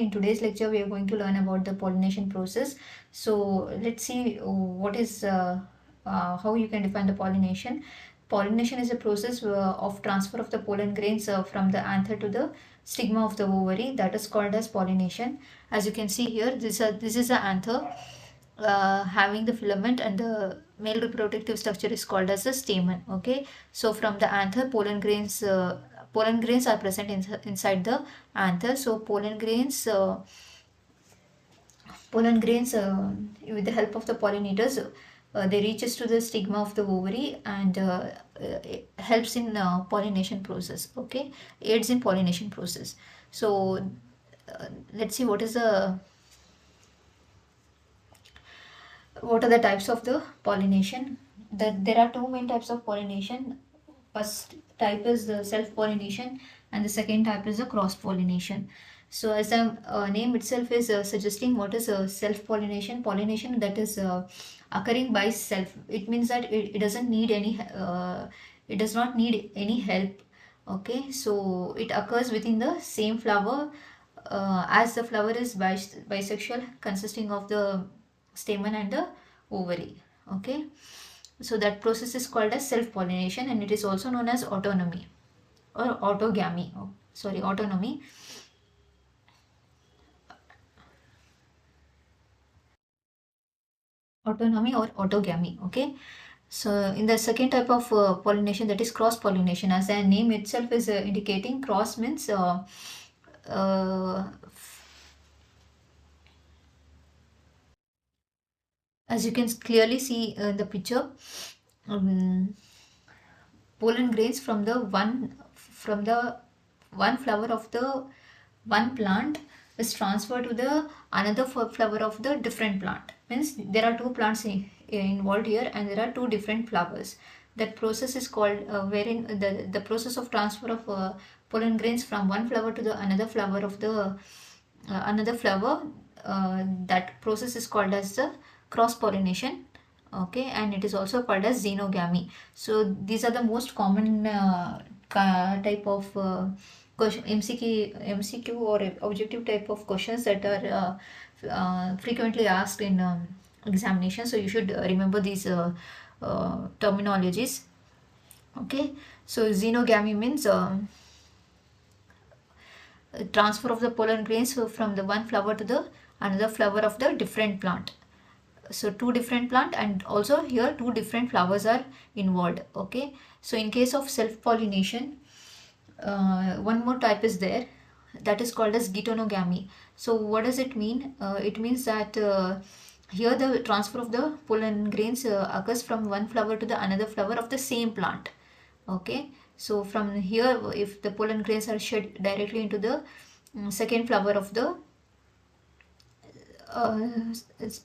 In today's lecture, we are going to learn about the pollination process. So let's see what is how you can define the pollination. Pollination is a process of transfer of the pollen grains from the anther to the stigma of the ovary, that is called as pollination. As you can see here, this is the anther having the filament, and the male reproductive structure is called as the stamen. Okay, so from the anther, pollen grains are present inside the anther. So pollen grains with the help of the pollinators, they reaches to the stigma of the ovary, and it helps in pollination process. Okay, aids in pollination process. So let's see what are the types of the pollination. There are two main types of pollination. First type is the self-pollination, and the second type is the cross-pollination. So as the name itself is suggesting, what is self-pollination? Pollination that is occurring by self. It means that it doesn't need any, it does not need any help. Okay, so it occurs within the same flower, as the flower is bisexual, consisting of the stamen and the ovary. Okay, so that process is called as self-pollination, and it is also known as autonomy or autogamy. Oh, sorry, autonomy. Autonomy or autogamy. Okay, so in the second type of pollination, that is cross-pollination, as the name itself is indicating, cross means uh, as you can clearly see in the picture, um, pollen grains from the one flower of the one plant is transferred to the another flower of the different plant. Means there are two plants involved here, and there are two different flowers. That process is called wherein the process of transfer of pollen grains from one flower to the another flower of the another flower, that process is called as the cross pollination. Okay, and it is also called as xenogamy. So these are the most common type of question, MCQ or objective type of questions that are frequently asked in examination. So you should remember these terminologies. Okay, so xenogamy means transfer of the pollen grains from the one flower to the another flower of the different plant. So two different plant, and also here two different flowers are involved. Okay, so in case of self pollination, one more type is there, that is called as geitonogamy. So what does it mean? It means that here the transfer of the pollen grains occurs from one flower to the another flower of the same plant. Okay, so from here, if the pollen grains are shed directly into the second flower of the uh,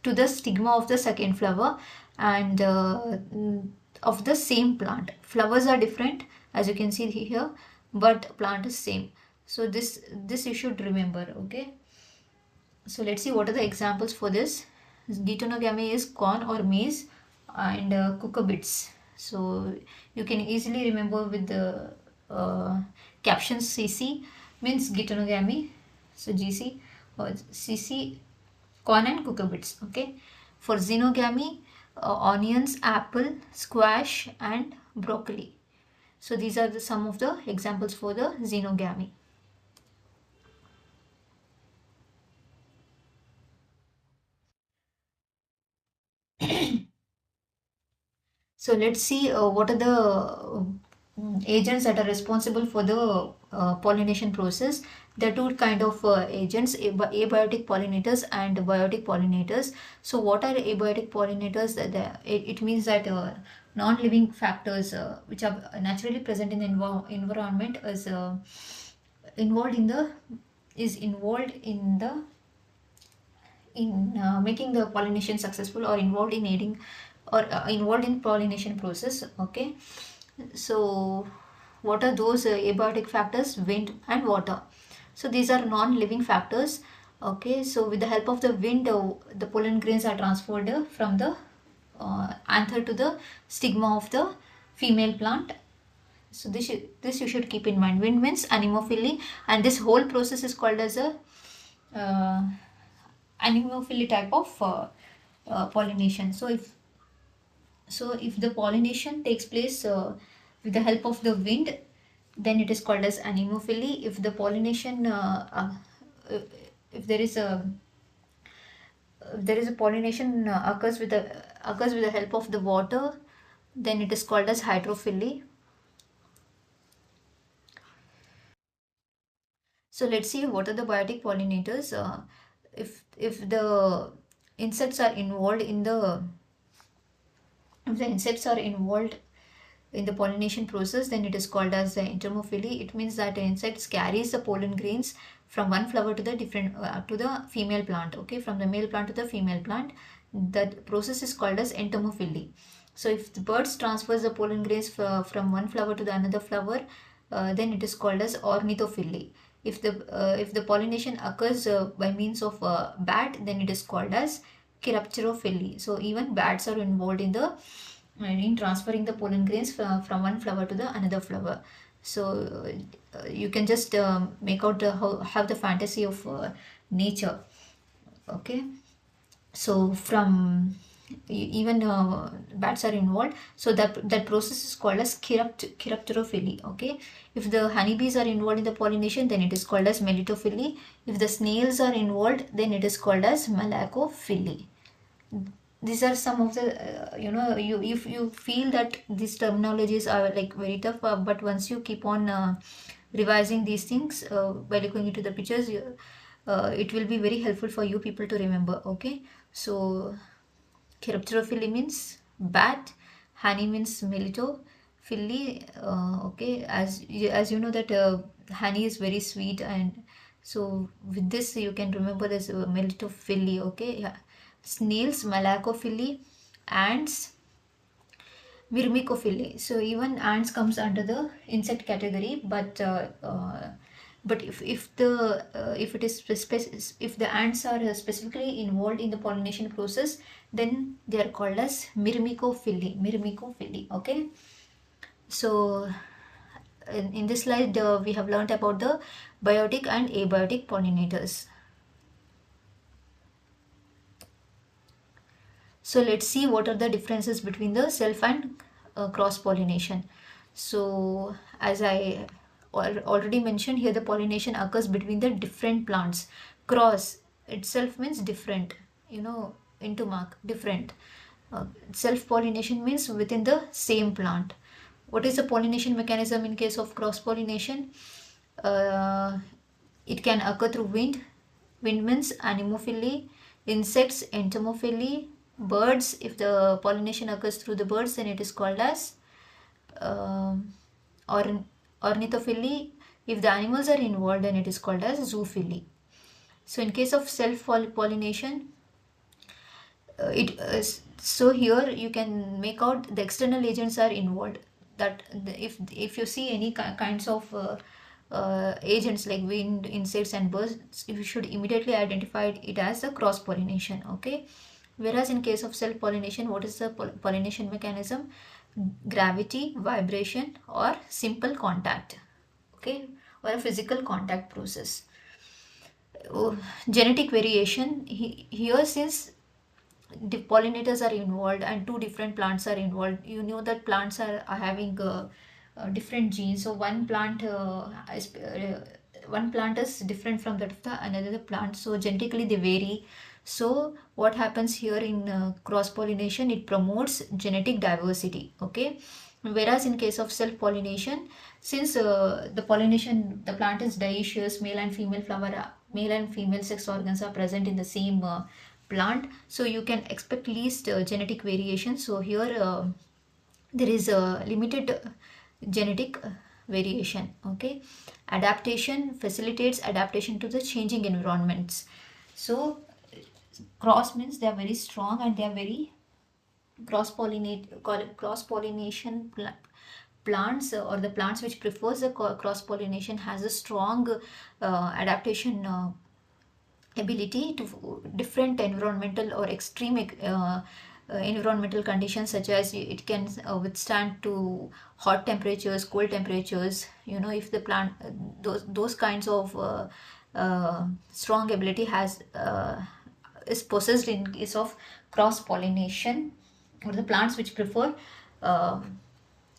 to the stigma of the second flower, and of the same plant. Flowers are different, as you can see here, but plant is same. So this you should remember. Okay, so let's see what are the examples for this. Geitonogamy is corn or maize, and cucurbits. So you can easily remember with the caption CC means geitonogamy. So GC or CC, corn and cucurbits. Okay, for xenogamy, onions, apple, squash, and broccoli. So these are some of the examples for the xenogamy. So let's see what are the agents that are responsible for the pollination process. There are two kind of agents, abiotic pollinators and biotic pollinators. So what are abiotic pollinators? It means that non-living factors which are naturally present in the environment involved in the involved in the making the pollination successful, or involved in aiding, or involved in pollination process. Okay, so what are those abiotic factors? Wind and water. So these are non-living factors. Okay, so with the help of the wind, the pollen grains are transferred from the anther to the stigma of the female plant. So this you should keep in mind. Wind means anemophily, and this whole process is called as a anemophily type of pollination. So if the pollination takes place with the help of the wind, then it is called as anemophily. If the pollination if there is a pollination occurs with the help of the water, then it is called as hydrophily. So let's see what are the biotic pollinators. If the insects are involved in the if the insects are involved in the pollination process, then it is called as the entomophily. It means that the insects carries the pollen grains from one flower to the to the female plant. Okay, from the male plant to the female plant, that process is called as entomophily. So if the birds transfers the pollen grains from one flower to the another flower, then it is called as ornithophily. If the pollination occurs by means of bat, then it is called as chiropterophily. So even bats are involved in the in transferring the pollen grains from one flower to the another flower. So you can just make out have the fantasy of nature. Okay, so from even bats are involved, so that process is called as chiropterophily. Okay, if the honeybees are involved in the pollination, then it is called as melitophily. If the snails are involved, then it is called as malacophily. These are some of the you if you feel that these terminologies are like very tough, but once you keep on revising these things by looking into the pictures, it will be very helpful for you people to remember. Okay, so chiropterophily means bat, honey means melitophily. Okay, as you know that honey is very sweet, and so with this you can remember this melitophily. Okay, yeah. Snails, malacophily, ants, myrmecophily. So even ants comes under the insect category, but if it is if the ants are specifically involved in the pollination process, then they are called as myrmecophily. Myrmecophily. Okay. So in this slide we have learnt about the biotic and abiotic pollinators. So let's see what are the differences between the self and cross pollination. So as I already mentioned, here the pollination occurs between the different plants. Cross itself means different, into mark different. Self pollination means within the same plant. What is the pollination mechanism in case of cross pollination? It can occur through wind. Wind means anemophily. Insects, entomophily. Birds, if the pollination occurs through the birds, then it is called as ornithophily. If the animals are involved, then it is called as zoophily. So in case of self pollination, so here you can make out the external agents are involved. That if you see any kinds of agents like wind, insects and birds, you should immediately identify it as a cross pollination. Okay, whereas in case of self pollination, what is the pollination mechanism? Gravity, vibration, or simple contact. Okay, or a physical contact process. Genetic variation here, since the pollinators are involved and two different plants are involved, you know that plants are having different genes. So one plant is different from that of the another plant, so genetically they vary. So what happens here in cross pollination, it promotes genetic diversity. Okay, whereas in case of self pollination, since the plant is dioecious, male and female sex organs are present in the same plant, so you can expect least genetic variation. So here there is a limited genetic variation. Okay, adaptation facilitates adaptation to the changing environments. So cross means they are very strong and they are very cross pollination plants, or the plants which prefers the cross pollination has a strong adaptation ability to different environmental or extreme environmental conditions, such as it can withstand to hot temperatures, cold temperatures. If the plant those kinds of strong ability has is possessed in case of cross pollination, or the plants which prefer uh,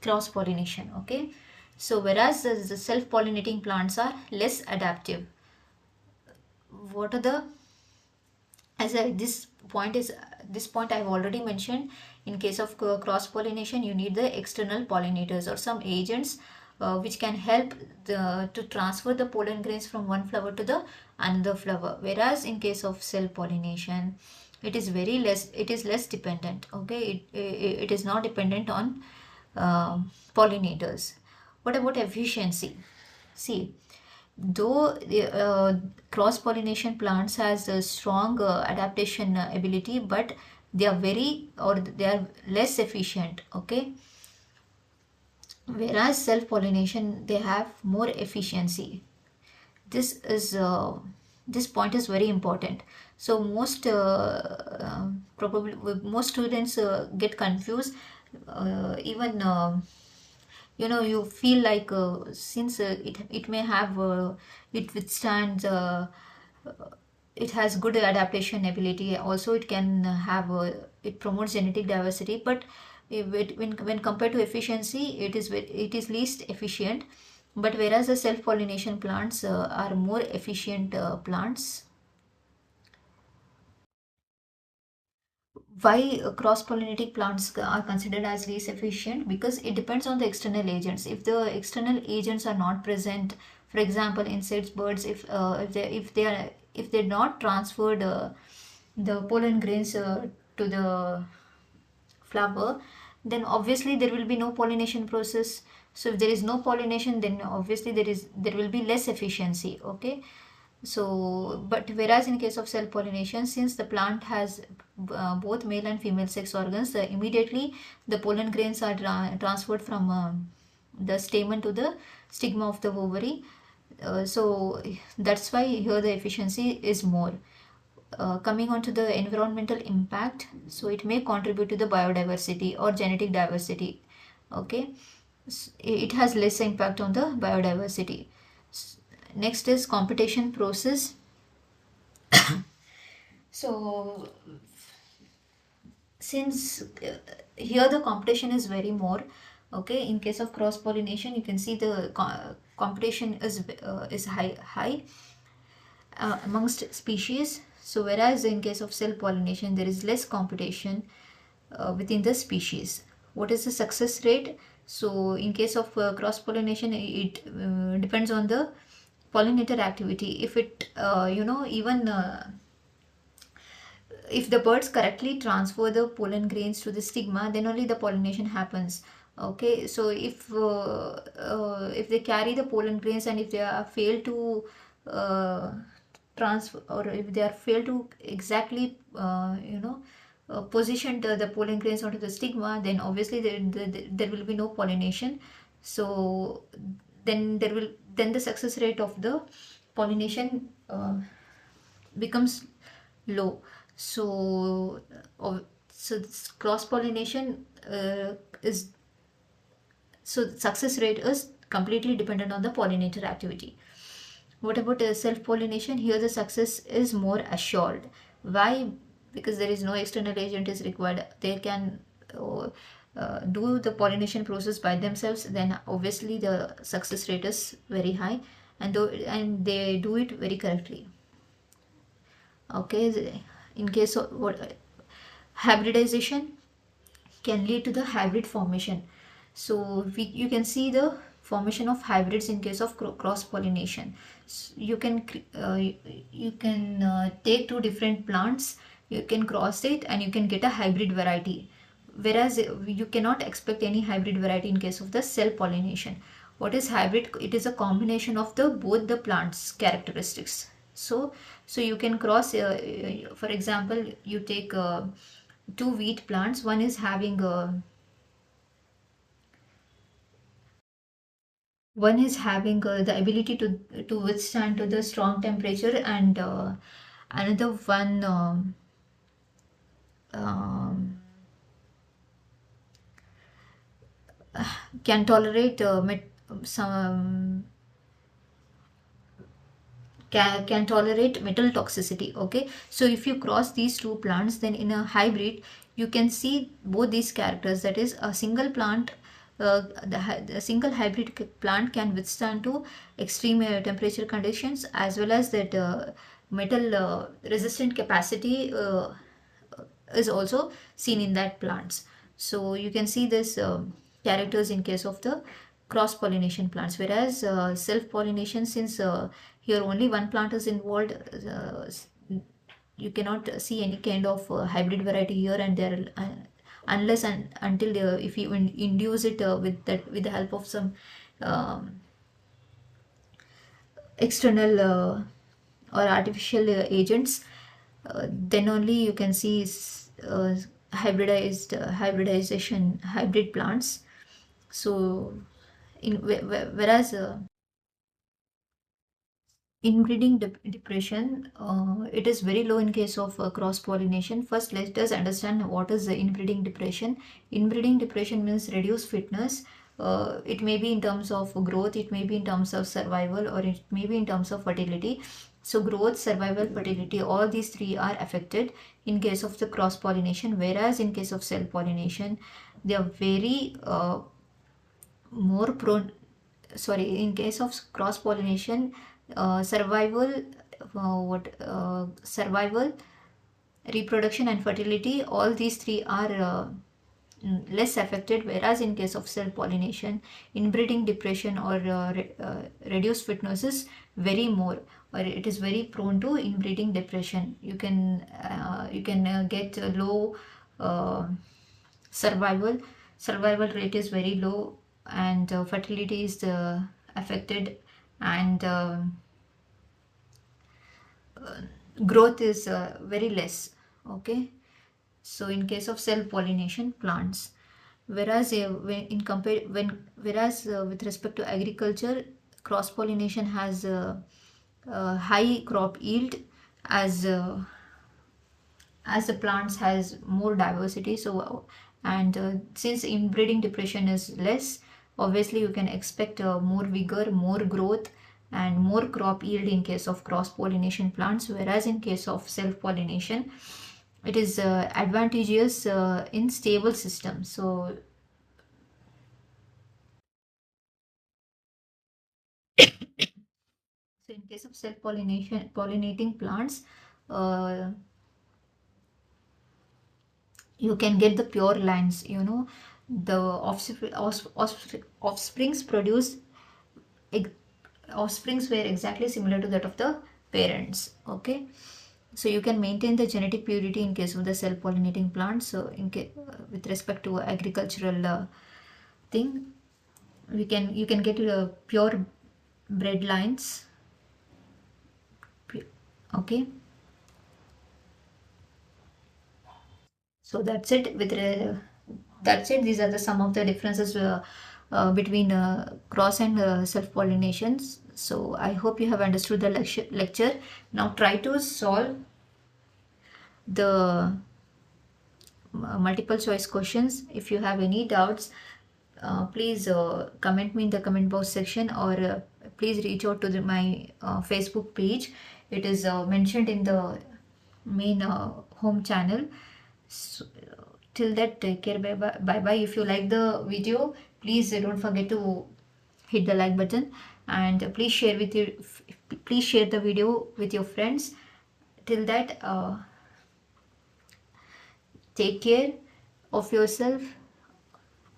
cross pollination. Okay, so whereas the self pollinating plants are less adaptive. What are the, as I this point I've already mentioned. In case of cross pollination, you need the external pollinators or some agents which can help to transfer the pollen grains from one flower to the another flower, whereas in case of self pollination, it is less dependent. Okay, it is not dependent on pollinators. What about efficiency? See, though the cross pollination plants has a strong adaptation ability, but they are less efficient. Okay, whereas self pollination, they have more efficiency. This is this point is very important. So probably most students get confused, even you feel like since it may have it withstands it has good adaptation ability, also it can have it promotes genetic diversity, but when compared to efficiency, it is least efficient. But whereas the self pollination plants are more efficient plants. Why cross pollinating plants are considered as least efficient? Because it depends on the external agents. If the external agents are not present, for example insects, birds, if they're not transferred the pollen grains to the flower, then obviously there will be no pollination process. So if there is no pollination, then obviously there will be less efficiency. Okay, so but whereas in case of self pollination, since the plant has both male and female sex organs, immediately the pollen grains are transferred from the stamen to the stigma of the ovary. So that's why here the efficiency is more. Coming on to the environmental impact, so it may contribute to the biodiversity or genetic diversity. Okay, it has less impact on the biodiversity. Next is competition process. So since here the competition is very more. Okay, in case of cross pollination, you can see the competition is high amongst species. So whereas in case of self pollination, there is less competition within the species. What is the success rate? So in case of cross pollination, it depends on the pollinator activity. If it even if the birds correctly transfer the pollen grains to the stigma, then only the pollination happens. Okay, so if they carry the pollen grains, and if they are fail to transfer, or if they are fail to exactly position the pollen grains onto the stigma, then obviously there will be no pollination. So then the success rate of the pollination becomes low. So this cross pollination is so the success rate is completely dependent on the pollinator activity. What about self pollination? Here the success is more assured. Why? Because there is no external agent is required. They can do the pollination process by themselves. Then obviously the success rate is very high, and they do it very correctly. Okay, in case of hybridization can lead to the hybrid formation. So you can see the formation of hybrids in case of cross pollination. You can take two different plants, you can cross it, and you can get a hybrid variety. Whereas you cannot expect any hybrid variety in case of the self pollination. What is hybrid? It is a combination of the both the plants characteristics. So you can cross, for example, you take two wheat plants. One is having the ability to withstand to the strong temperature, and another one um, can tolerate some can tolerate metal toxicity. Okay, so if you cross these two plants, then in a hybrid you can see both these characters. That is, a single plant, the single hybrid plant can withstand to extreme temperature conditions, as well as that metal resistant capacity is also seen in that plants. So you can see this characters in case of the cross pollination plants. Whereas self pollination, since here only one plant is involved, you cannot see any kind of hybrid variety here and there, unless and until if you induce it with the help of some um, external or artificial agents, then only you can see hybridization, hybrid plants. So whereas inbreeding depression, it is very low in case of cross pollination. First, let us understand what is the inbreeding depression. Inbreeding depression means reduced fitness. It may be in terms of growth, it may be in terms of survival, or it may be in terms of fertility. So growth, survival, fertility, all these three are affected in case of the cross pollination. Whereas in case of self pollination, they are very more prone. Sorry, in case of cross pollination, survival, survival, reproduction and fertility, all these three are less affected. Whereas in case of self pollination, inbreeding depression or reduced fitness is very more, or it is very prone to inbreeding depression. You can get a low survival. Survival rate is very low, and fertility is affected, and growth is very less. Okay, so in case of self pollination plants. Whereas with respect to agriculture, cross pollination has high crop yield, as the plants has more diversity. So and since inbreeding depression is less, obviously you can expect more vigor, more growth, and more crop yield in case of cross pollination plants. Whereas in case of self pollination, it is advantageous in stable systems. So in case of self pollination, pollinating plants, uh, you can get the pure lines. The offsprings produced, offsprings were exactly similar to that of the parents. Okay, so you can maintain the genetic purity in case of the self pollinating plants. So with respect to agricultural thing, you can get pure bred lines. Okay, so that's it. These are the some of the differences between cross and self pollinations. So I hope you have understood the lecture. Now try to solve the multiple choice questions. If you have any doubts, please comment me in the comment box section, or please reach out to my Facebook page. It is mentioned in the main home channel. So, till that, take care. Bye bye. If you like the video, please don't forget to hit the like button, and please share the video with your friends. Till that, take care of yourself.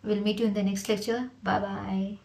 We'll meet you in the next lecture. Bye bye.